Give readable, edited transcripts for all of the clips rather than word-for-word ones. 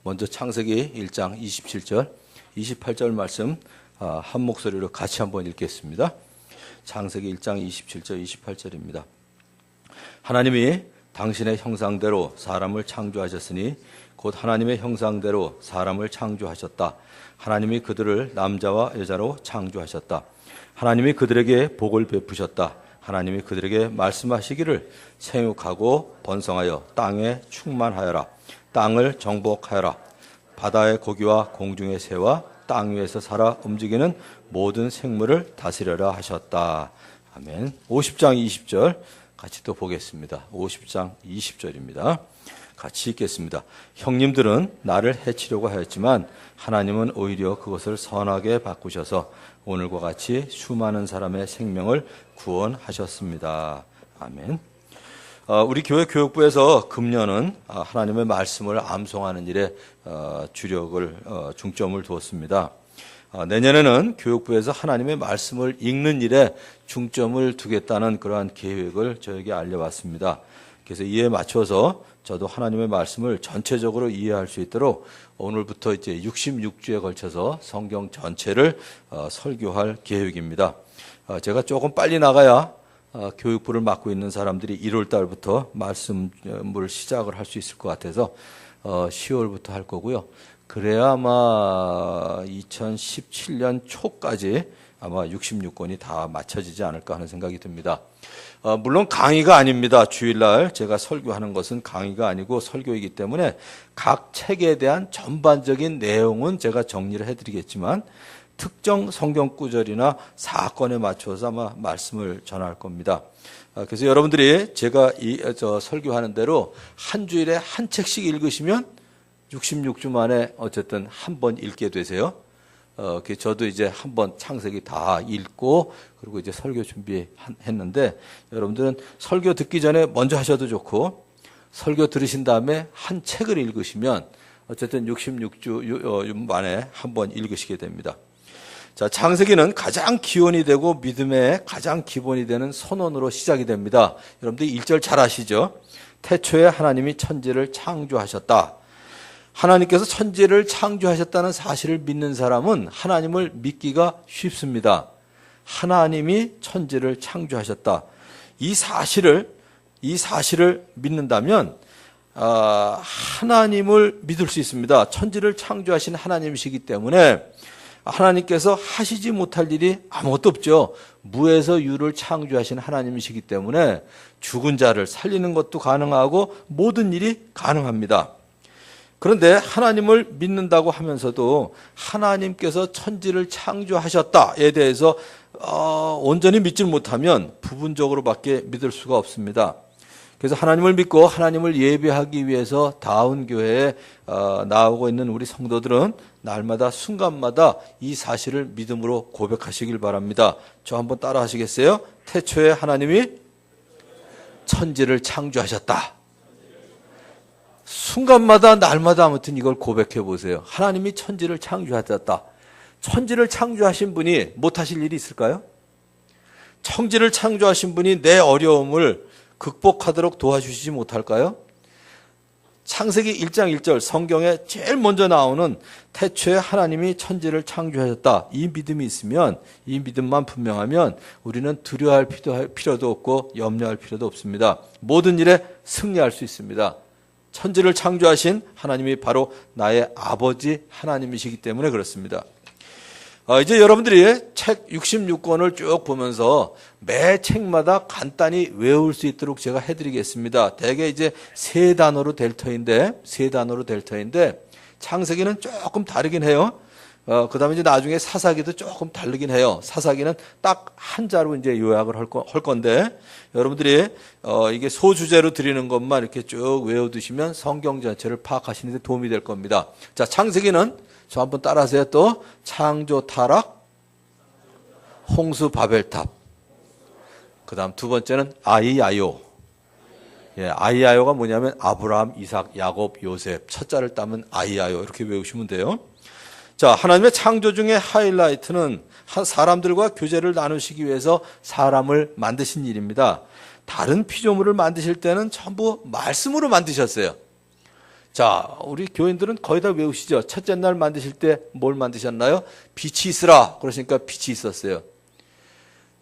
먼저 창세기 1장 27절, 28절 말씀 한 목소리로 같이 한번 읽겠습니다. 창세기 1장 27절, 28절입니다. 하나님이 당신의 형상대로 사람을 창조하셨으니 곧 하나님의 형상대로 사람을 창조하셨다. 하나님이 그들을 남자와 여자로 창조하셨다. 하나님이 그들에게 복을 베푸셨다. 하나님이 그들에게 말씀하시기를 생육하고 번성하여 땅에 충만하여라. 땅을 정복하여라. 바다의 고기와 공중의 새와 땅 위에서 살아 움직이는 모든 생물을 다스려라 하셨다. 아멘. 50장 20절 같이 또 보겠습니다. 50장 20절입니다. 같이 읽겠습니다. 형님들은 나를 해치려고 하였지만 하나님은 오히려 그것을 선하게 바꾸셔서 오늘과 같이 수많은 사람의 생명을 구원하셨습니다. 아멘. 우리 교회 교육부에서 금년은 하나님의 말씀을 암송하는 일에 중점을 두었습니다. 내년에는 교육부에서 하나님의 말씀을 읽는 일에 중점을 두겠다는 그러한 계획을 저에게 알려왔습니다. 그래서 이에 맞춰서 저도 하나님의 말씀을 전체적으로 이해할 수 있도록 오늘부터 이제 66주에 걸쳐서 성경 전체를 설교할 계획입니다. 제가 조금 빨리 나가야 교육부를 맡고 있는 사람들이 1월 달부터 말씀을 시작을 할 수 있을 것 같아서 10월부터 할 거고요. 그래야 아마 2017년 초까지 아마 66권이 다 맞춰지지 않을까 하는 생각이 듭니다. 물론 강의가 아닙니다. 주일날 제가 설교하는 것은 강의가 아니고 설교이기 때문에 각 책에 대한 전반적인 내용은 제가 정리를 해드리겠지만 특정 성경 구절이나 사건에 맞춰서 아마 말씀을 전할 겁니다. 그래서 여러분들이 제가 설교하는 대로 한 주일에 한 책씩 읽으시면 66주 만에 어쨌든 한 번 읽게 되세요. 저도 이제 한번 창세기 다 읽고 그리고 이제 설교 준비했는데 여러분들은 설교 듣기 전에 먼저 하셔도 좋고 설교 들으신 다음에 한 책을 읽으시면 어쨌든 66주 만에 한 번 읽으시게 됩니다. 자, 창세기는 가장 기원이 되고 믿음의 가장 기본이 되는 선언으로 시작이 됩니다. 여러분들 1절 잘 아시죠? 태초에 하나님이 천지를 창조하셨다. 하나님께서 천지를 창조하셨다는 사실을 믿는 사람은 하나님을 믿기가 쉽습니다. 하나님이 천지를 창조하셨다. 이 사실을 믿는다면 하나님을 믿을 수 있습니다. 천지를 창조하신 하나님이시기 때문에 하나님께서 하시지 못할 일이 아무것도 없죠. 무에서 유를 창조하신 하나님이시기 때문에 죽은 자를 살리는 것도 가능하고 모든 일이 가능합니다. 그런데 하나님을 믿는다고 하면서도 하나님께서 천지를 창조하셨다에 대해서 온전히 믿지 못하면 부분적으로밖에 믿을 수가 없습니다. 그래서 하나님을 믿고 하나님을 예배하기 위해서 다운교회에 나오고 있는 우리 성도들은 날마다 순간마다 이 사실을 믿음으로 고백하시길 바랍니다. 저 한번 따라 하시겠어요? 태초에 하나님이 천지를 창조하셨다. 순간마다 날마다 아무튼 이걸 고백해 보세요. 하나님이 천지를 창조하셨다. 천지를 창조하신 분이 못하실 일이 있을까요? 천지를 창조하신 분이 내 어려움을 극복하도록 도와주시지 못할까요? 창세기 1장 1절 성경에 제일 먼저 나오는 태초에 하나님이 천지를 창조하셨다. 이 믿음이 있으면, 이 믿음만 분명하면 우리는 두려워할 필요도 없고 염려할 필요도 없습니다. 모든 일에 승리할 수 있습니다. 천지를 창조하신 하나님이 바로 나의 아버지 하나님이시기 때문에 그렇습니다. 이제 여러분들이 책 66권을 쭉 보면서 매 책마다 간단히 외울 수 있도록 제가 해드리겠습니다. 대개 이제 세 단어로 될 터인데 창세기는 조금 다르긴 해요. 그 다음에 이제 나중에 사사기도 조금 다르긴 해요. 사사기는 딱 한 자로 이제 요약을 할 건데, 여러분들이, 이게 소주제로 드리는 것만 이렇게 쭉 외워두시면 성경 전체를 파악하시는 데 도움이 될 겁니다. 자, 창세기는 저 한번 따라하세요. 또, 창조 타락, 홍수 바벨탑. 그 다음 두 번째는 아이아요. 아이아요가 뭐냐면 아브라함, 이삭, 야곱, 요셉. 첫 자를 따면 아이아요. 이렇게 외우시면 돼요. 자, 하나님의 창조 중에 하이라이트는 사람들과 교제를 나누시기 위해서 사람을 만드신 일입니다. 다른 피조물을 만드실 때는 전부 말씀으로 만드셨어요. 자, 우리 교인들은 거의 다 외우시죠? 첫째 날 만드실 때 뭘 만드셨나요? 빛이 있으라. 그러시니까 빛이 있었어요.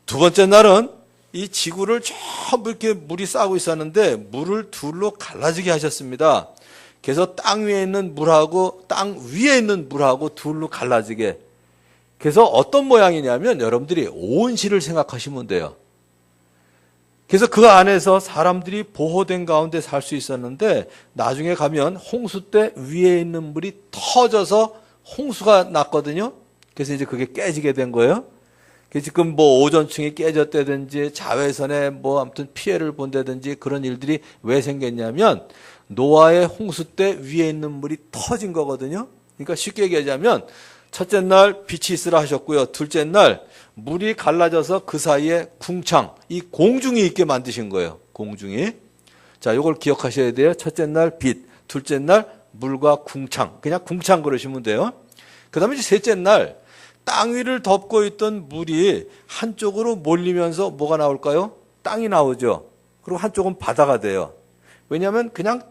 두 번째 날은 이 지구를 전부 이렇게 물이 싸고 있었는데 물을 둘로 갈라지게 하셨습니다. 그래서 땅 위에 있는 물하고 땅 위에 있는 물하고 둘로 갈라지게. 그래서 어떤 모양이냐면 여러분들이 온실을 생각하시면 돼요. 그래서 그 안에서 사람들이 보호된 가운데 살 수 있었는데 나중에 가면 홍수 때 위에 있는 물이 터져서 홍수가 났거든요. 그래서 이제 그게 깨지게 된 거예요. 지금 뭐 오존층이 깨졌다든지 자외선에 뭐 아무튼 피해를 본다든지 그런 일들이 왜 생겼냐면 노아의 홍수 때 위에 있는 물이 터진 거거든요. 그러니까 쉽게 얘기하자면 첫째 날 빛이 있으라 하셨고요. 둘째 날 물이 갈라져서 그 사이에 궁창, 이 공중이 있게 만드신 거예요. 공중이. 자, 요걸 기억하셔야 돼요. 첫째 날 빛, 둘째 날 물과 궁창. 그냥 궁창 그러시면 돼요. 그 다음에 이제 셋째 날 땅 위를 덮고 있던 물이 한쪽으로 몰리면서 뭐가 나올까요? 땅이 나오죠. 그리고 한쪽은 바다가 돼요. 왜냐하면 그냥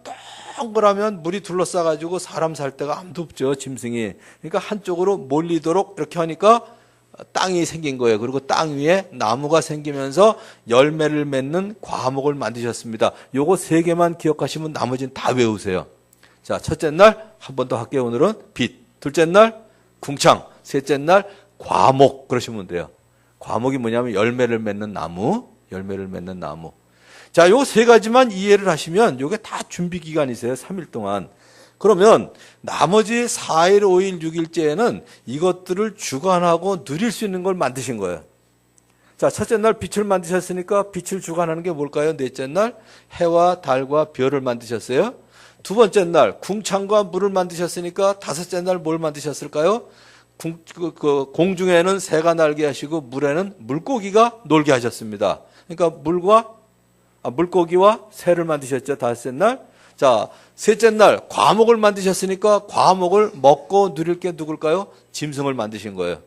동그라면 물이 둘러싸가지고 사람 살 데가 아무도 없죠. 짐승이. 그러니까 한쪽으로 몰리도록 이렇게 하니까 땅이 생긴 거예요. 그리고 땅 위에 나무가 생기면서 열매를 맺는 과목을 만드셨습니다. 요거 세 개만 기억하시면 나머지는 다 외우세요. 자, 첫째 날 한 번 더 할게요. 오늘은 빛. 둘째 날 궁창. 셋째 날 과목 그러시면 돼요. 과목이 뭐냐면 열매를 맺는 나무. 열매를 맺는 나무. 자, 요 세 가지만 이해를 하시면 요게 다 준비 기간이세요. 3일 동안. 그러면 나머지 4일, 5일, 6일째에는 이것들을 주관하고 누릴 수 있는 걸 만드신 거예요. 자, 첫째 날 빛을 만드셨으니까 빛을 주관하는 게 뭘까요? 넷째 날 해와 달과 별을 만드셨어요. 두 번째 날 궁창과 물을 만드셨으니까 다섯째 날 뭘 만드셨을까요? 공중에는 새가 날게 하시고 물에는 물고기가 놀게 하셨습니다. 그러니까 물고기와 새를 만드셨죠. 다섯째 날. 자, 셋째 날 과목을 만드셨으니까 과목을 먹고 누릴 게 누굴까요? 짐승을 만드신 거예요.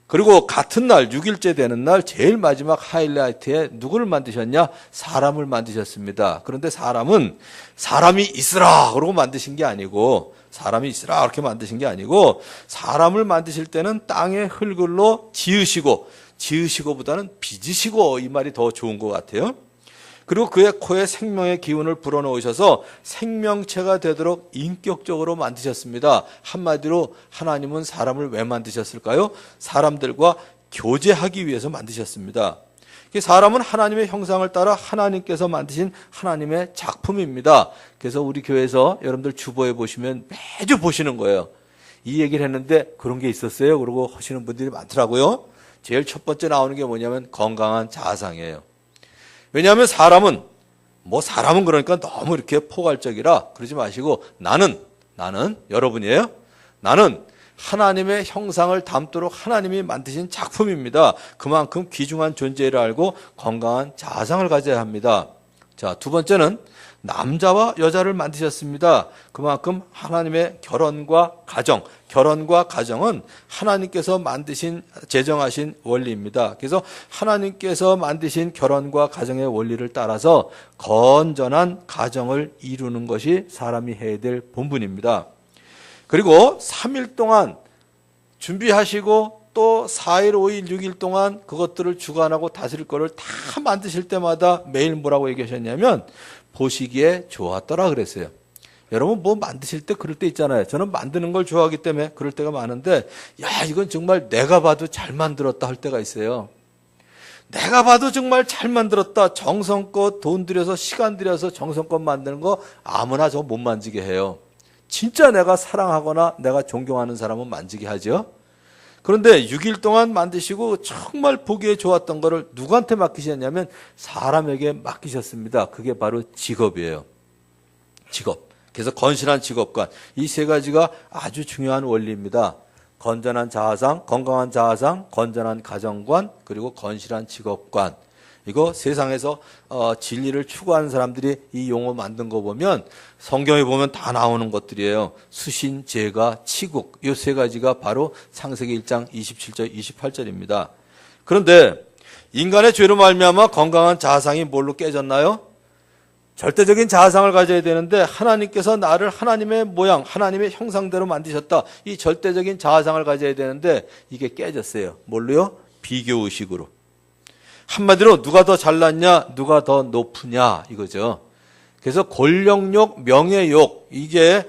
그리고 같은 날 6일째 되는 날 제일 마지막 하이라이트에 누구를 만드셨냐? 사람을 만드셨습니다. 그런데 사람은 사람이 있으라 그러고 만드신 게 아니고 사람이 있으라 그렇게 만드신 게 아니고 사람을 만드실 때는 땅의 흙을로 지으시고보다는 빚으시고 이 말이 더 좋은 것 같아요. 그리고 그의 코에 생명의 기운을 불어넣으셔서 생명체가 되도록 인격적으로 만드셨습니다. 한마디로 하나님은 사람을 왜 만드셨을까요? 사람들과 교제하기 위해서 만드셨습니다. 사람은 하나님의 형상을 따라 하나님께서 만드신 하나님의 작품입니다. 그래서 우리 교회에서 여러분들 주보에 보시면 매주 보시는 거예요. 이 얘기를 했는데 그런 게 있었어요? 그러고 하시는 분들이 많더라고요. 제일 첫 번째 나오는 게 뭐냐면 건강한 자아상이에요. 왜냐하면 사람은 그러니까 너무 이렇게 포괄적이라 그러지 마시고 나는 여러분이에요. 나는 하나님의 형상을 담도록 하나님이 만드신 작품입니다. 그만큼 귀중한 존재를 알고 건강한 자아상을 가져야 합니다. 자, 두 번째는 남자와 여자를 만드셨습니다. 그만큼 하나님의 결혼과 가정은 하나님께서 제정하신 원리입니다. 그래서 하나님께서 만드신 결혼과 가정의 원리를 따라서 건전한 가정을 이루는 것이 사람이 해야 될 본분입니다. 그리고 3일 동안 준비하시고 또 4일, 5일, 6일 동안 그것들을 주관하고 다스릴 거를 다 만드실 때마다 매일 뭐라고 얘기하셨냐면 보시기에 좋았더라 그랬어요. 여러분 뭐 만드실 때 그럴 때 있잖아요. 저는 만드는 걸 좋아하기 때문에 그럴 때가 많은데 야, 이건 정말 내가 봐도 잘 만들었다 할 때가 있어요. 내가 봐도 정말 잘 만들었다. 정성껏 돈 들여서 시간 들여서 정성껏 만드는 거 아무나 저 못 만지게 해요. 진짜 내가 사랑하거나 내가 존경하는 사람은 만지게 하죠. 그런데 6일 동안 만드시고 정말 보기에 좋았던 거를 누구한테 맡기셨냐면 사람에게 맡기셨습니다. 그게 바로 직업이에요. 직업. 그래서 건실한 직업관. 이 세 가지가 아주 중요한 원리입니다. 건전한 자아상, 건강한 자아상, 건전한 가정관, 그리고 건실한 직업관. 이거 세상에서 진리를 추구하는 사람들이 이 용어 만든 거 보면 성경에 보면 다 나오는 것들이에요. 수신, 제가, 치국. 이 세 가지가 바로 창세기 1장 27절, 28절입니다. 그런데 인간의 죄로 말미암아 건강한 자아상이 뭘로 깨졌나요? 절대적인 자아상을 가져야 되는데 하나님께서 나를 하나님의 모양, 하나님의 형상대로 만드셨다. 이 절대적인 자아상을 가져야 되는데 이게 깨졌어요. 뭘로요? 비교의식으로. 한마디로 누가 더 잘났냐, 누가 더 높으냐 이거죠. 그래서 권력욕, 명예욕 이게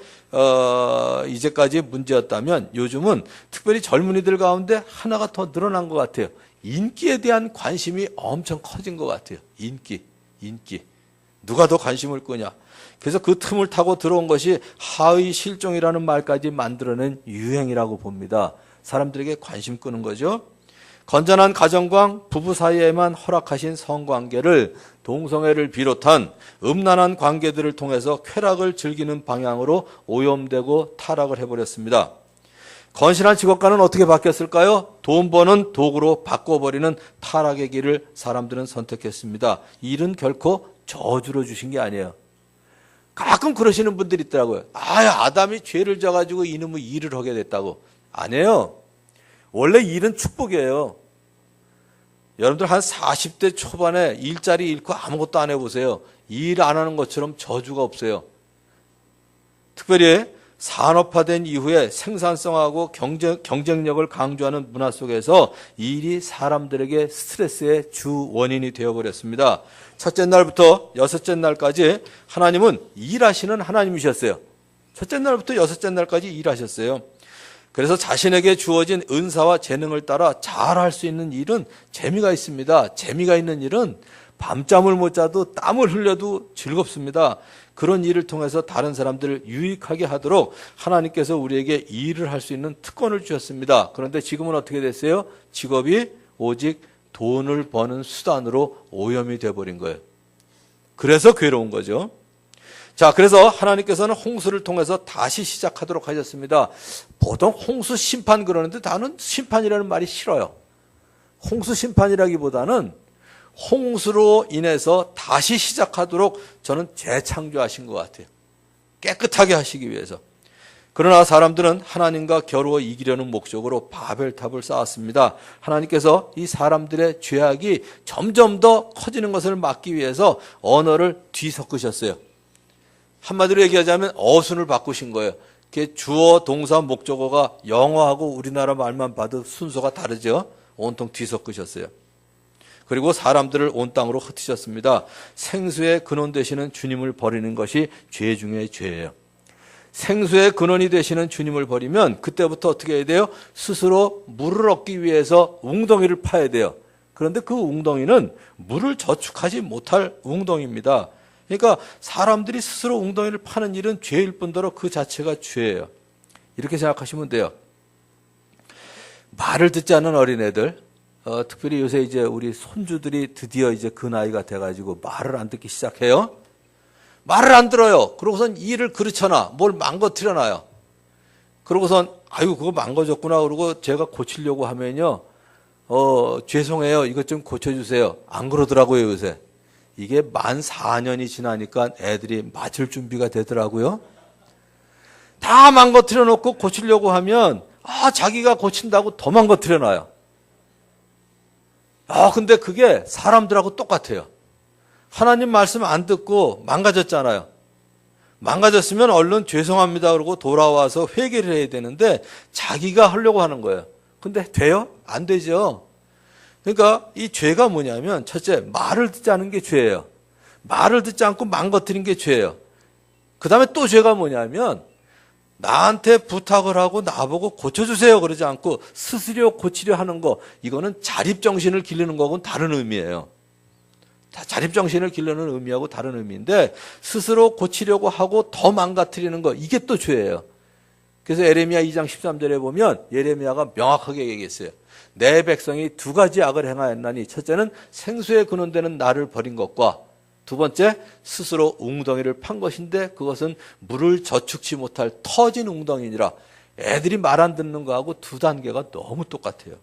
이제까지 문제였다면 요즘은 특별히 젊은이들 가운데 하나가 더 늘어난 것 같아요. 인기에 대한 관심이 엄청 커진 것 같아요. 인기. 누가 더 관심을 끄냐. 그래서 그 틈을 타고 들어온 것이 하의 실종이라는 말까지 만들어낸 유행이라고 봅니다. 사람들에게 관심 끄는 거죠. 건전한 가정과 부부 사이에만 허락하신 성관계를 동성애를 비롯한 음란한 관계들을 통해서 쾌락을 즐기는 방향으로 오염되고 타락을 해버렸습니다. 건실한 직업가는 어떻게 바뀌었을까요? 돈 버는 도구로 바꿔버리는 타락의 길을 사람들은 선택했습니다. 이 일은 결코 저주로 주신 게 아니에요. 가끔 그러시는 분들이 있더라고요. 아담이 죄를 져가지고 이놈의 일을 하게 됐다고. 아니에요. 원래 일은 축복이에요. 여러분들 한 40대 초반에 일자리 잃고 아무것도 안 해보세요. 일 안 하는 것처럼 저주가 없어요. 특별히 산업화된 이후에 생산성하고 경쟁력을 강조하는 문화 속에서 일이 사람들에게 스트레스의 주 원인이 되어버렸습니다. 첫째 날부터 여섯째 날까지 하나님은 일하시는 하나님이셨어요. 첫째 날부터 여섯째 날까지 일하셨어요. 그래서 자신에게 주어진 은사와 재능을 따라 잘할 수 있는 일은 재미가 있습니다. 재미가 있는 일은 밤잠을 못 자도 땀을 흘려도 즐겁습니다. 그런 일을 통해서 다른 사람들을 유익하게 하도록 하나님께서 우리에게 일을 할 수 있는 특권을 주셨습니다. 그런데 지금은 어떻게 됐어요? 직업이 오직 돈을 버는 수단으로 오염이 되어버린 거예요. 그래서 괴로운 거죠. 자, 그래서 하나님께서는 홍수를 통해서 다시 시작하도록 하셨습니다. 보통 홍수 심판 그러는데 나는 심판이라는 말이 싫어요. 홍수 심판이라기보다는 홍수로 인해서 다시 시작하도록 저는 재창조하신 것 같아요. 깨끗하게 하시기 위해서. 그러나 사람들은 하나님과 겨루어 이기려는 목적으로 바벨탑을 쌓았습니다. 하나님께서 이 사람들의 죄악이 점점 더 커지는 것을 막기 위해서 언어를 뒤섞으셨어요. 한마디로 얘기하자면 어순을 바꾸신 거예요. 주어, 동사, 목적어가 영어하고 우리나라 말만 봐도 순서가 다르죠. 온통 뒤섞으셨어요. 그리고 사람들을 온 땅으로 흩으셨습니다. 생수의 근원 되시는 주님을 버리는 것이 죄 중에 죄예요. 생수의 근원이 되시는 주님을 버리면 그때부터 어떻게 해야 돼요? 스스로 물을 얻기 위해서 웅덩이를 파야 돼요. 그런데 그 웅덩이는 물을 저축하지 못할 웅덩이입니다. 그러니까 사람들이 스스로 웅덩이를 파는 일은 죄일 뿐더러 그 자체가 죄예요. 이렇게 생각하시면 돼요. 말을 듣지 않는 어린애들, 특별히 요새 이제 우리 손주들이 드디어 이제 그 나이가 돼가지고 말을 안 듣기 시작해요. 말을 안 들어요. 그러고선 일을 그르쳐놔. 뭘 망가뜨려 놔요. 그러고선 아이고 그거 망가졌구나. 그러고 제가 고치려고 하면요. 죄송해요. 이것 좀 고쳐주세요. 안 그러더라고요 요새. 이게 만 4년이 지나니까 애들이 맞을 준비가 되더라고요. 다 망가뜨려 놓고 고치려고 하면 자기가 고친다고 더 망가뜨려 놔요. 근데 그게 사람들하고 똑같아요. 하나님 말씀 안 듣고 망가졌잖아요. 망가졌으면 얼른 죄송합니다 그러고 돌아와서 회개를 해야 되는데 자기가 하려고 하는 거예요. 근데 돼요? 안 되죠. 그러니까 이 죄가 뭐냐면 첫째, 말을 듣지 않은 게 죄예요. 말을 듣지 않고 망가뜨린 게 죄예요. 그 다음에 또 죄가 뭐냐면 나한테 부탁을 하고 나보고 고쳐주세요 그러지 않고 스스로 고치려 하는 거, 이거는 자립정신을 기르는 거하고는 다른 의미예요. 자립정신을 기르는 의미하고 다른 의미인데 스스로 고치려고 하고 더 망가뜨리는 거, 이게 또 죄예요. 그래서 에레미야 2장 13절에 보면 예레미야가 명확하게 얘기했어요. 내 백성이 두 가지 악을 행하였나니 첫째는 생수의 근원되는 나를 버린 것과 두 번째 스스로 웅덩이를 판 것인데 그것은 물을 저축치 못할 터진 웅덩이니라. 애들이 말 안 듣는 거하고 두 단계가 너무 똑같아요.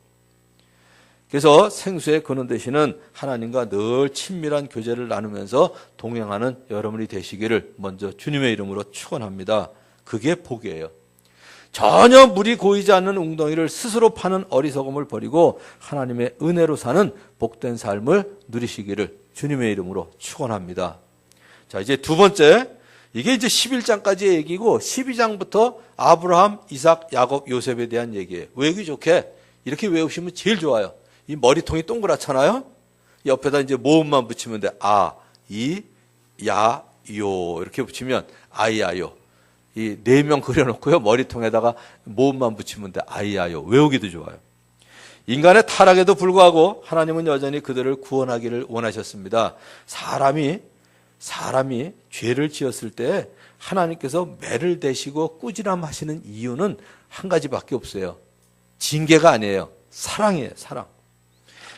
그래서 생수의 근원 되시는 하나님과 늘 친밀한 교제를 나누면서 동행하는 여러분이 되시기를 먼저 주님의 이름으로 축원합니다. 그게 복이에요. 전혀 물이 고이지 않는 웅덩이를 스스로 파는 어리석음을 버리고 하나님의 은혜로 사는 복된 삶을 누리시기를 주님의 이름으로 축원합니다. 자, 이제 두 번째, 이게 이제 11장까지의 얘기고 12장부터 아브라함, 이삭, 야곱, 요셉에 대한 얘기예요. 외우기 좋게 이렇게 외우시면 제일 좋아요. 이 머리통이 동그랗잖아요. 옆에다 이제 모음만 붙이면 돼. 아, 이, 야, 요 이렇게 붙이면 아이야요. 이 네 명 그려놓고요. 머리통에다가 모음만 붙이면 돼. 아이야요. 외우기도 좋아요. 인간의 타락에도 불구하고 하나님은 여전히 그들을 구원하기를 원하셨습니다. 사람이 죄를 지었을 때 하나님께서 매를 대시고 꾸지람하시는 이유는 한 가지밖에 없어요. 징계가 아니에요. 사랑이에요. 사랑.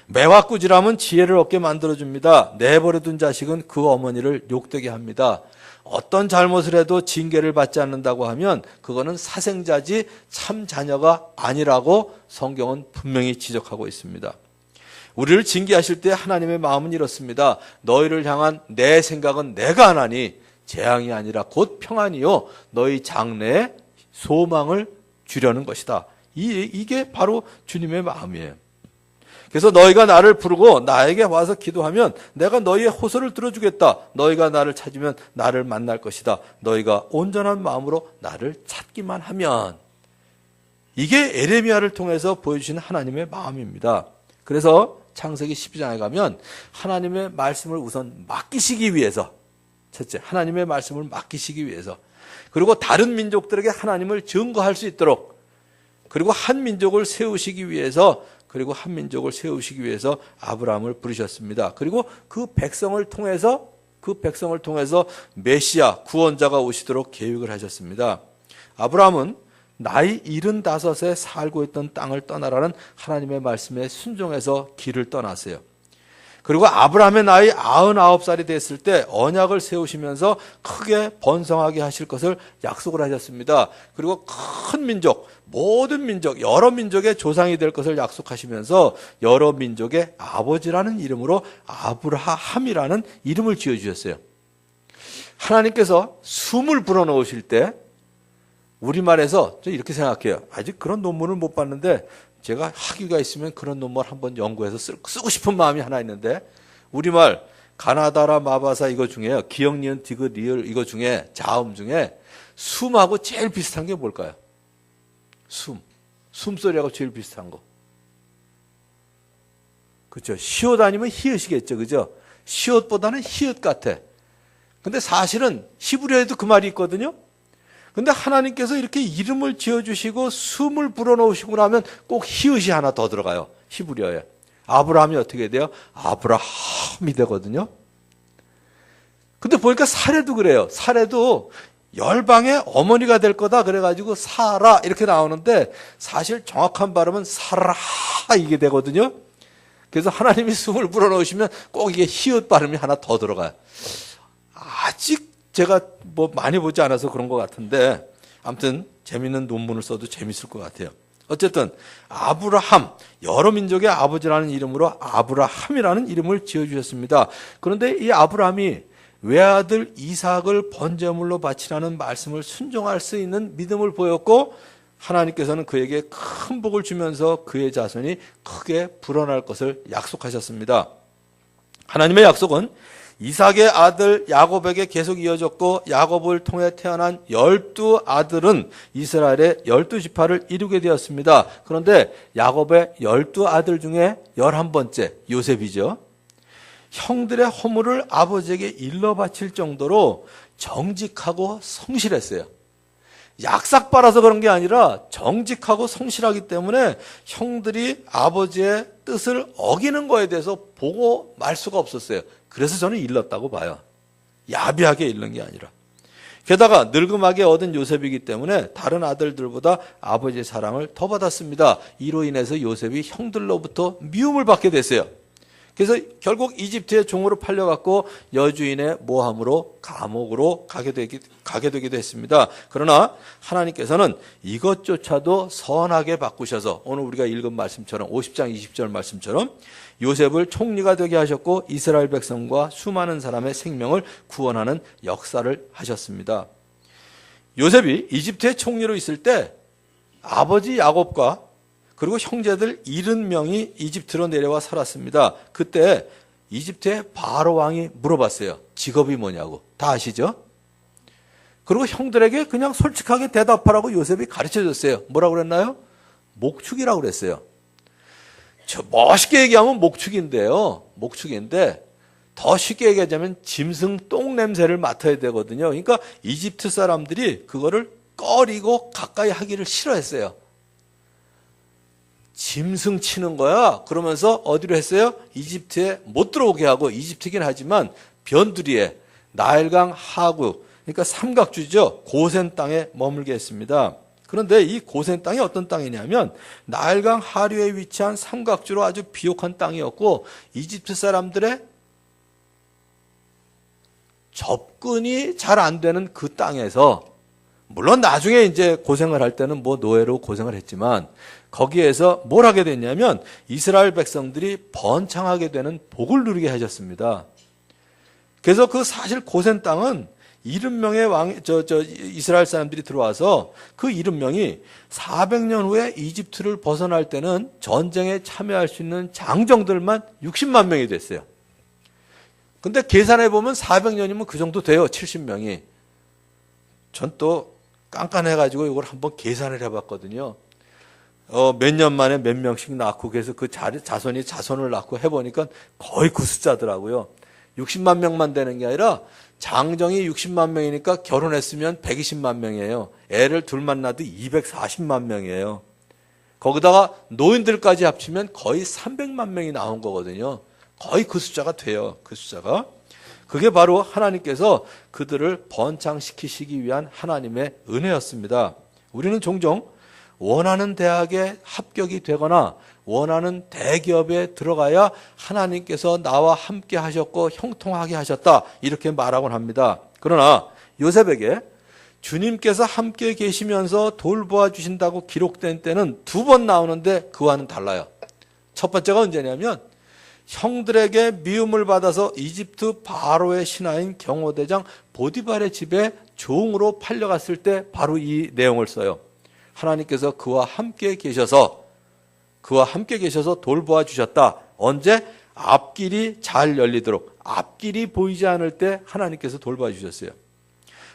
매와 꾸지람은 지혜를 얻게 만들어줍니다. 내버려둔 자식은 그 어머니를 욕되게 합니다. 어떤 잘못을 해도 징계를 받지 않는다고 하면 그거는 사생자지 참 자녀가 아니라고 성경은 분명히 지적하고 있습니다. 우리를 징계하실 때 하나님의 마음은 이렇습니다. 너희를 향한 내 생각은 내가 하나니 재앙이 아니라 곧 평안이요 너희 장래에 소망을 주려는 것이다. 이게 바로 주님의 마음이에요. 그래서 너희가 나를 부르고 나에게 와서 기도하면 내가 너희의 호소를 들어주겠다. 너희가 나를 찾으면 나를 만날 것이다. 너희가 온전한 마음으로 나를 찾기만 하면. 이게 에레미야를 통해서 보여주시는 하나님의 마음입니다. 그래서 창세기 12장에 가면 하나님의 말씀을 우선 맡기시기 위해서, 첫째, 하나님의 말씀을 맡기시기 위해서, 그리고 다른 민족들에게 하나님을 증거할 수 있도록, 그리고 한 민족을 세우시기 위해서 아브라함을 부르셨습니다. 그리고 그 백성을 통해서 메시아, 구원자가 오시도록 계획을 하셨습니다. 아브라함은 나이 75에 살고 있던 땅을 떠나라는 하나님의 말씀에 순종해서 길을 떠났어요. 그리고 아브라함의 나이 99살이 됐을 때 언약을 세우시면서 크게 번성하게 하실 것을 약속을 하셨습니다. 그리고 큰 민족, 모든 민족, 여러 민족의 조상이 될 것을 약속하시면서 여러 민족의 아버지라는 이름으로 아브라함이라는 이름을 지어주셨어요. 하나님께서 숨을 불어넣으실 때 우리말에서 저 이렇게 생각해요. 아직 그런 논문을 못 봤는데 제가 학위가 있으면 그런 논문을 한번 연구해서 쓰고 싶은 마음이 하나 있는데, 우리말 가나다라 마바사 이거 중에요. 기역, 니은, 디귿, 리을 이거 중에 자음 중에 숨하고 제일 비슷한 게 뭘까요? 숨소리하고 제일 비슷한 거. 그렇죠. 시옷 아니면 히읗이겠죠. 그죠? 시옷보다는 히읗 같아. 근데 사실은 히브리어에도 그 말이 있거든요. 근데 하나님께서 이렇게 이름을 지어주시고 숨을 불어넣으시고 나면 꼭 히읗이 하나 더 들어가요. 히브리어에. 아브라함이 어떻게 돼요? 아브라함이 되거든요. 근데 보니까 사례도 그래요. 사례도 열방의 어머니가 될 거다 그래가지고 사라 이렇게 나오는데 사실 정확한 발음은 사라 이게 되거든요. 그래서 하나님이 숨을 불어넣으시면 꼭 이게 히읗 발음이 하나 더 들어가요. 아직 제가 뭐 많이 보지 않아서 그런 것 같은데 아무튼 재밌는 논문을 써도 재밌을 것 같아요. 어쨌든 아브라함, 여러 민족의 아버지라는 이름으로 아브라함이라는 이름을 지어주셨습니다. 그런데 이 아브라함이 외아들 이삭을 번제물로 바치라는 말씀을 순종할 수 있는 믿음을 보였고, 하나님께서는 그에게 큰 복을 주면서 그의 자손이 크게 불어날 것을 약속하셨습니다. 하나님의 약속은 이삭의 아들 야곱에게 계속 이어졌고, 야곱을 통해 태어난 12아들은 이스라엘의 12지파를 이루게 되었습니다. 그런데 야곱의 12아들 중에 11번째 요셉이죠. 형들의 허물을 아버지에게 일러 바칠 정도로 정직하고 성실했어요. 약삭 빨아서 그런 게 아니라 정직하고 성실하기 때문에 형들이 아버지의 뜻을 어기는 거에 대해서 보고 말 수가 없었어요. 그래서 저는 일렀다고 봐요. 야비하게 일른 게 아니라. 게다가 늙음하게 얻은 요셉이기 때문에 다른 아들들보다 아버지의 사랑을 더 받았습니다. 이로 인해서 요셉이 형들로부터 미움을 받게 됐어요. 그래서 결국 이집트의 종으로 팔려갔고 여주인의 모함으로 감옥으로 가게 되기도 했습니다. 그러나 하나님께서는 이것조차도 선하게 바꾸셔서 오늘 우리가 읽은 말씀처럼 50장 20절 말씀처럼 요셉을 총리가 되게 하셨고 이스라엘 백성과 수많은 사람의 생명을 구원하는 역사를 하셨습니다. 요셉이 이집트의 총리로 있을 때 아버지 야곱과 그리고 형제들 70명이 이집트로 내려와 살았습니다. 그때 이집트의 바로 왕이 물어봤어요. 직업이 뭐냐고. 다 아시죠? 그리고 형들에게 그냥 솔직하게 대답하라고 요셉이 가르쳐줬어요. 뭐라고 그랬나요? 목축이라고 그랬어요. 저 멋있게 얘기하면 목축인데요. 목축인데 더 쉽게 얘기하자면 짐승 똥 냄새를 맡아야 되거든요. 그러니까 이집트 사람들이 그거를 꺼리고 가까이 하기를 싫어했어요. 짐승 치는 거야. 그러면서 어디로 했어요? 이집트에 못 들어오게 하고, 이집트긴 하지만 변두리에 나일강 하구, 그러니까 삼각주죠. 고센 땅에 머물게 했습니다. 그런데 이 고센 땅이 어떤 땅이냐면 나일강 하류에 위치한 삼각주로 아주 비옥한 땅이었고, 이집트 사람들의 접근이 잘 안 되는 그 땅에서, 물론 나중에 이제 고생을 할 때는 뭐 노예로 고생을 했지만, 거기에서 뭘 하게 됐냐면 이스라엘 백성들이 번창하게 되는 복을 누리게 하셨습니다. 그래서 그 사실 고센 땅은 70명의 이스라엘 사람들이 들어와서 그 70명이 400년 후에 이집트를 벗어날 때는 전쟁에 참여할 수 있는 장정들만 60만 명이 됐어요. 근데 계산해 보면 400년이면 그 정도 돼요. 70명이. 전 또 깐깐해가지고 이걸 한번 계산을 해봤거든요. 몇 년 만에 몇 명씩 낳고, 그래서 그 자손이 자손을 낳고 해보니까 거의 그 숫자더라고요. 60만 명만 되는 게 아니라 장정이 60만 명이니까 결혼했으면 120만 명이에요. 애를 둘만 낳아도 240만 명이에요. 거기다가 노인들까지 합치면 거의 300만 명이 나온 거거든요. 거의 그 숫자가 돼요. 그 숫자가. 그게 바로 하나님께서 그들을 번창시키시기 위한 하나님의 은혜였습니다. 우리는 종종 원하는 대학에 합격이 되거나 원하는 대기업에 들어가야 하나님께서 나와 함께 하셨고 형통하게 하셨다, 이렇게 말하곤 합니다. 그러나 요셉에게 주님께서 함께 계시면서 돌보아 주신다고 기록된 때는 2번 나오는데 그와는 달라요. 첫 번째가 언제냐면 형들에게 미움을 받아서 이집트 바로의 신하인 경호대장 보디발의 집에 종으로 팔려갔을 때 바로 이 내용을 써요. 하나님께서 그와 함께 계셔서 돌보아 주셨다. 언제? 앞길이 잘 열리도록, 앞길이 보이지 않을 때 하나님께서 돌봐 주셨어요.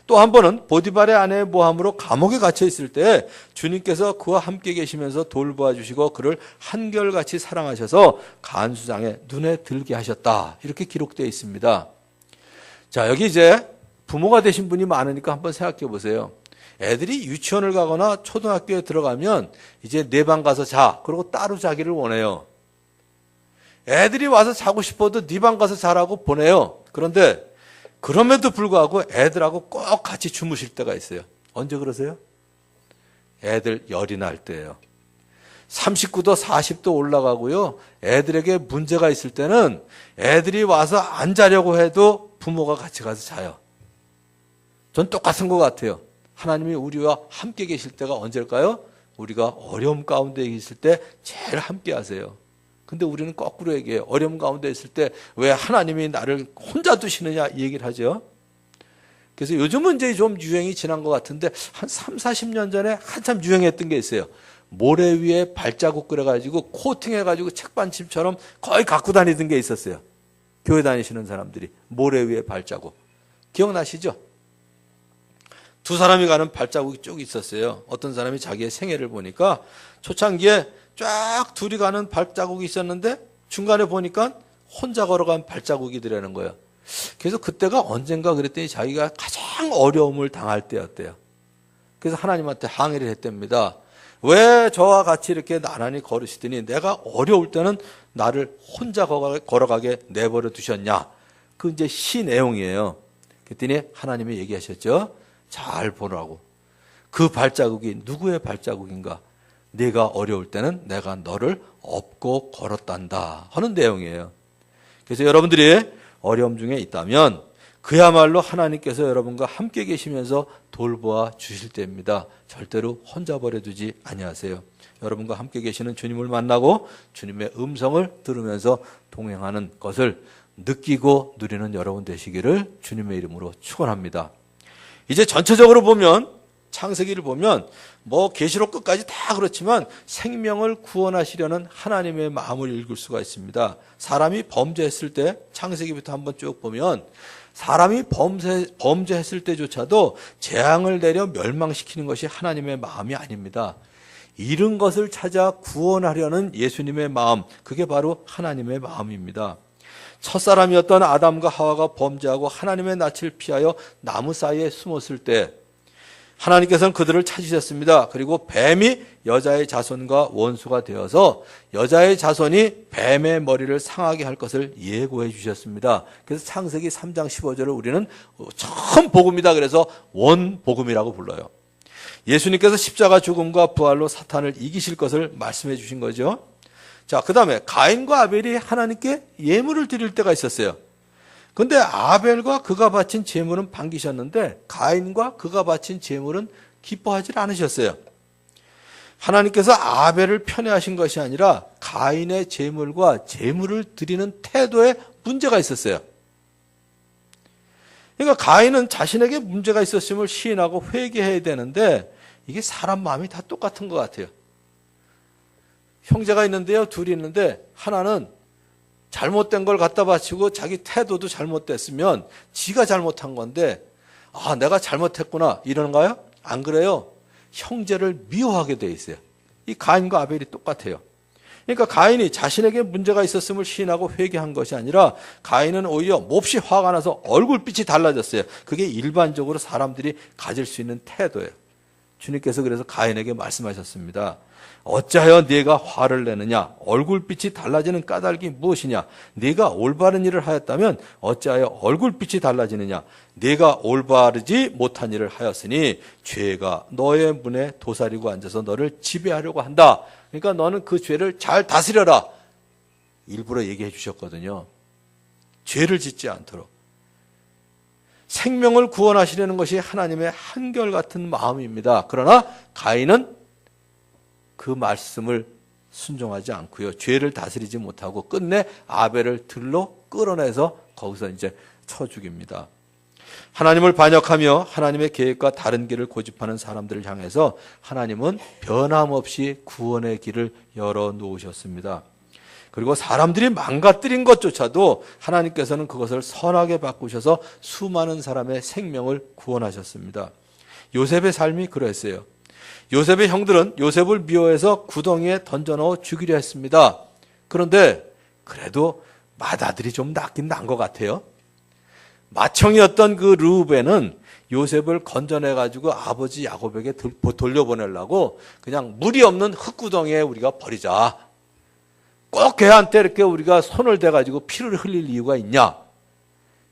또 한 번은 보디발의 아내의 모함으로 감옥에 갇혀 있을 때 주님께서 그와 함께 계시면서 돌보아 주시고 그를 한결같이 사랑하셔서 간수장의 눈에 들게 하셨다. 이렇게 기록되어 있습니다. 자, 여기 이제 부모가 되신 분이 많으니까 한번 생각해 보세요. 애들이 유치원을 가거나 초등학교에 들어가면 이제 내 방 가서 자, 그러고 따로 자기를 원해요. 애들이 와서 자고 싶어도 네 방 가서 자라고 보내요. 그런데 그럼에도 불구하고 애들하고 꼭 같이 주무실 때가 있어요. 언제 그러세요? 애들 열이 날 때예요. 39도 40도 올라가고요. 애들에게 문제가 있을 때는 애들이 와서 안 자려고 해도 부모가 같이 가서 자요. 전 똑같은 것 같아요. 하나님이 우리와 함께 계실 때가 언제일까요? 우리가 어려움 가운데 있을 때 제일 함께 하세요. 근데 우리는 거꾸로 얘기해요. 어려움 가운데 있을 때 왜 하나님이 나를 혼자 두시느냐, 이 얘기를 하죠. 그래서 요즘은 이제 좀 유행이 지난 것 같은데 한 3, 40년 전에 한참 유행했던 게 있어요. 모래 위에 발자국 그려가지고 코팅해가지고 책반침처럼 거의 갖고 다니던 게 있었어요. 교회 다니시는 사람들이 모래 위에 발자국. 기억나시죠? 2 사람이 가는 발자국이 쭉 있었어요. 어떤 사람이 자기의 생애를 보니까 초창기에 쫙 둘이 가는 발자국이 있었는데 중간에 보니까 혼자 걸어간 발자국이더라는 거예요. 그래서 그때가 언젠가 그랬더니 자기가 가장 어려움을 당할 때였대요. 그래서 하나님한테 항의를 했답니다. 왜 저와 같이 이렇게 나란히 걸으시더니 내가 어려울 때는 나를 혼자 걸어가게 내버려 두셨냐. 그 이제 시 내용이에요. 그랬더니 하나님이 얘기하셨죠. 잘 보라고. 그 발자국이 누구의 발자국인가? 네가 어려울 때는 내가 너를 업고 걸었단다 하는 내용이에요. 그래서 여러분들이 어려움 중에 있다면 그야말로 하나님께서 여러분과 함께 계시면서 돌보아 주실 때입니다. 절대로 혼자 버려두지 아니하세요. 여러분과 함께 계시는 주님을 만나고 주님의 음성을 들으면서 동행하는 것을 느끼고 누리는 여러분 되시기를 주님의 이름으로 축원합니다. 이제 전체적으로 보면 창세기를 보면 뭐 계시록 끝까지 다 그렇지만 생명을 구원하시려는 하나님의 마음을 읽을 수가 있습니다. 사람이 범죄했을 때 창세기부터 한번 쭉 보면 사람이 범죄했을 때조차도 재앙을 내려 멸망시키는 것이 하나님의 마음이 아닙니다. 잃은 것을 찾아 구원하려는 예수님의 마음, 그게 바로 하나님의 마음입니다. 첫사람이었던 아담과 하와가 범죄하고 하나님의 낯을 피하여 나무 사이에 숨었을 때 하나님께서는 그들을 찾으셨습니다. 그리고 뱀이 여자의 자손과 원수가 되어서 여자의 자손이 뱀의 머리를 상하게 할 것을 예고해 주셨습니다. 그래서 창세기 3장 15절을 우리는 처음 복음이다 그래서 원복음이라고 불러요. 예수님께서 십자가 죽음과 부활로 사탄을 이기실 것을 말씀해 주신 거죠. 자, 그 다음에 가인과 아벨이 하나님께 예물을 드릴 때가 있었어요. 근데 아벨과 그가 바친 제물은 반기셨는데 가인과 그가 바친 제물은 기뻐하지 않으셨어요. 하나님께서 아벨을 편애하신 것이 아니라 가인의 제물과 제물을 드리는 태도에 문제가 있었어요. 그러니까 가인은 자신에게 문제가 있었음을 시인하고 회개해야 되는데 이게 사람 마음이 다 똑같은 것 같아요. 형제가 있는데요, 둘이 있는데 하나는 잘못된 걸 갖다 바치고 자기 태도도 잘못됐으면 지가 잘못한 건데 아, 내가 잘못했구나 이러는가요? 안 그래요. 형제를 미워하게 돼 있어요. 이 가인과 아벨이 똑같아요. 그러니까 가인이 자신에게 문제가 있었음을 시인하고 회개한 것이 아니라 가인은 오히려 몹시 화가 나서 얼굴빛이 달라졌어요. 그게 일반적으로 사람들이 가질 수 있는 태도예요. 주님께서 그래서 가인에게 말씀하셨습니다. 어찌하여 네가 화를 내느냐? 얼굴빛이 달라지는 까닭이 무엇이냐? 네가 올바른 일을 하였다면 어찌하여 얼굴빛이 달라지느냐? 네가 올바르지 못한 일을 하였으니 죄가 너의 문에 도사리고 앉아서 너를 지배하려고 한다. 그러니까 너는 그 죄를 잘 다스려라. 일부러 얘기해 주셨거든요. 죄를 짓지 않도록. 생명을 구원하시려는 것이 하나님의 한결같은 마음입니다. 그러나 가인은 그 말씀을 순종하지 않고요. 죄를 다스리지 못하고 끝내 아벨을 들로 끌어내서 거기서 이제 쳐 죽입니다. 하나님을 반역하며 하나님의 계획과 다른 길을 고집하는 사람들을 향해서 하나님은 변함없이 구원의 길을 열어 놓으셨습니다. 그리고 사람들이 망가뜨린 것조차도 하나님께서는 그것을 선하게 바꾸셔서 수많은 사람의 생명을 구원하셨습니다. 요셉의 삶이 그랬어요. 요셉의 형들은 요셉을 미워해서 구덩이에 던져넣어 죽이려 했습니다. 그런데 그래도 맏아들이 좀 낫긴 난 것 같아요. 맏형이었던 그 르우벤은 요셉을 건져내가지고 아버지 야곱에게 돌려보내려고 그냥 물이 없는 흙구덩이에 우리가 버리자. 꼭 걔한테 이렇게 우리가 손을 대가지고 피를 흘릴 이유가 있냐.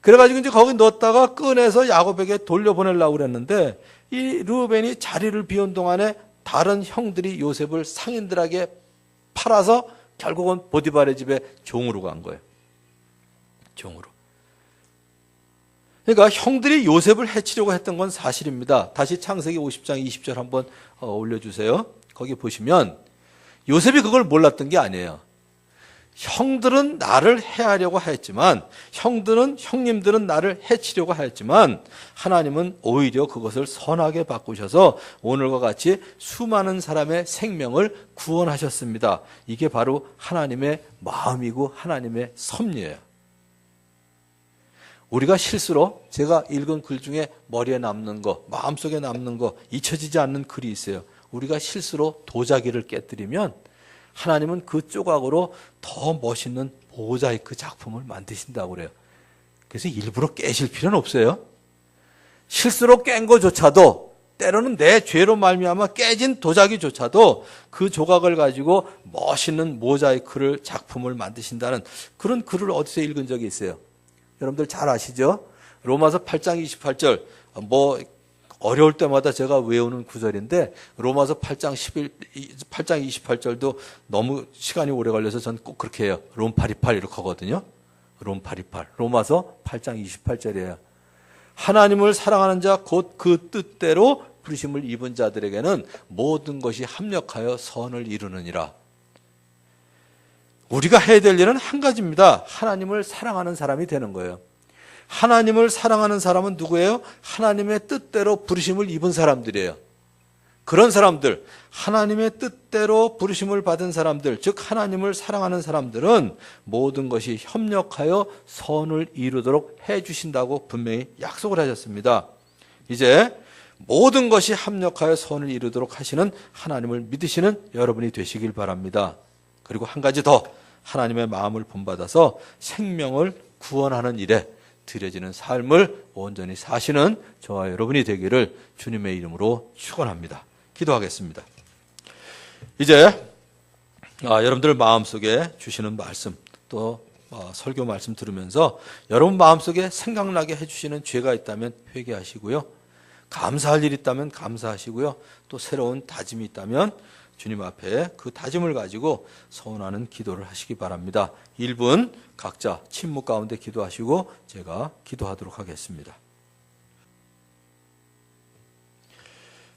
그래가지고 이제 거기 넣었다가 꺼내서 야곱에게 돌려보내려고 그랬는데 이 르우벤이 자리를 비운 동안에 다른 형들이 요셉을 상인들에게 팔아서 결국은 보디발의 집에 종으로 간 거예요. 종으로. 그러니까 형들이 요셉을 해치려고 했던 건 사실입니다. 다시 창세기 50장 20절 한번 올려주세요. 거기 보시면 요셉이 그걸 몰랐던 게 아니에요. 형들은 나를 해하려고 했지만 형님들은 나를 해치려고 했지만 하나님은 오히려 그것을 선하게 바꾸셔서 오늘과 같이 수많은 사람의 생명을 구원하셨습니다. 이게 바로 하나님의 마음이고 하나님의 섭리예요. 우리가 실수로 제가 읽은 글 중에 머리에 남는 거, 마음속에 남는 거, 잊혀지지 않는 글이 있어요. 우리가 실수로 도자기를 깨뜨리면 하나님은 그 조각으로 더 멋있는 모자이크 작품을 만드신다고 그래요. 그래서 일부러 깨실 필요는 없어요. 실수로 깬 것조차도 때로는 내 죄로 말미암아 깨진 도자기조차도 그 조각을 가지고 멋있는 모자이크를 작품을 만드신다는 그런 글을 어디서 읽은 적이 있어요. 여러분들 잘 아시죠? 로마서 8장 28절 뭐 어려울 때마다 제가 외우는 구절인데 로마서 8장 28절도 너무 시간이 오래 걸려서 전 꼭 그렇게 해요. 롬828 이렇게 하거든요. 롬828 로마서 8장 28절이에요. 하나님을 사랑하는 자 곧 그 뜻대로 부르심을 입은 자들에게는 모든 것이 합력하여 선을 이루느니라. 우리가 해야 될 일은 한 가지입니다. 하나님을 사랑하는 사람이 되는 거예요. 하나님을 사랑하는 사람은 누구예요? 하나님의 뜻대로 부르심을 입은 사람들이에요. 그런 사람들, 하나님의 뜻대로 부르심을 받은 사람들, 즉 하나님을 사랑하는 사람들은 모든 것이 협력하여 선을 이루도록 해주신다고 분명히 약속을 하셨습니다. 이제 모든 것이 합력하여 선을 이루도록 하시는 하나님을 믿으시는 여러분이 되시길 바랍니다. 그리고 한 가지 더, 하나님의 마음을 본받아서 생명을 구원하는 일에 드려지는 삶을 온전히 사시는 저와 여러분이 되기를 주님의 이름으로 축원합니다. 기도하겠습니다. 이제 여러분들 마음속에 주시는 말씀, 또 설교 말씀 들으면서 여러분 마음속에 생각나게 해주시는 죄가 있다면 회개하시고요. 감사할 일이 있다면 감사하시고요. 또 새로운 다짐이 있다면 주님 앞에 그 다짐을 가지고 서원하는 기도를 하시기 바랍니다. 1분 각자 침묵 가운데 기도하시고 제가 기도하도록 하겠습니다.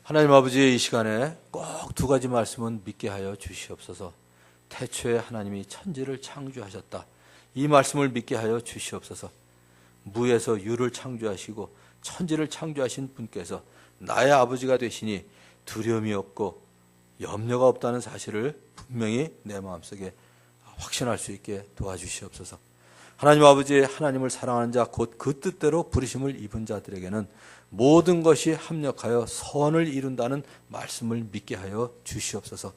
하나님 아버지, 이 시간에 꼭 두 가지 말씀은 믿게 하여 주시옵소서. 태초에 하나님이 천지를 창조하셨다. 이 말씀을 믿게 하여 주시옵소서. 무에서 유를 창조하시고 천지를 창조하신 분께서 나의 아버지가 되시니 두려움이 없고 염려가 없다는 사실을 분명히 내 마음속에 확신할 수 있게 도와주시옵소서. 하나님 아버지, 하나님을 사랑하는 자, 곧 그 뜻대로 부르심을 입은 자들에게는 모든 것이 합력하여 선을 이룬다는 말씀을 믿게 하여 주시옵소서.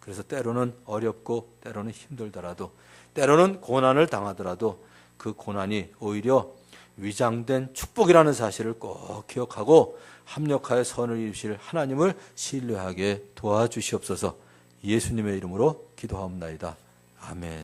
그래서 때로는 어렵고 때로는 힘들더라도, 때로는 고난을 당하더라도 그 고난이 오히려 위장된 축복이라는 사실을 꼭 기억하고 합력하여 선을 이루실 하나님을 신뢰하게 도와주시옵소서. 예수님의 이름으로 기도하옵나이다. 아멘.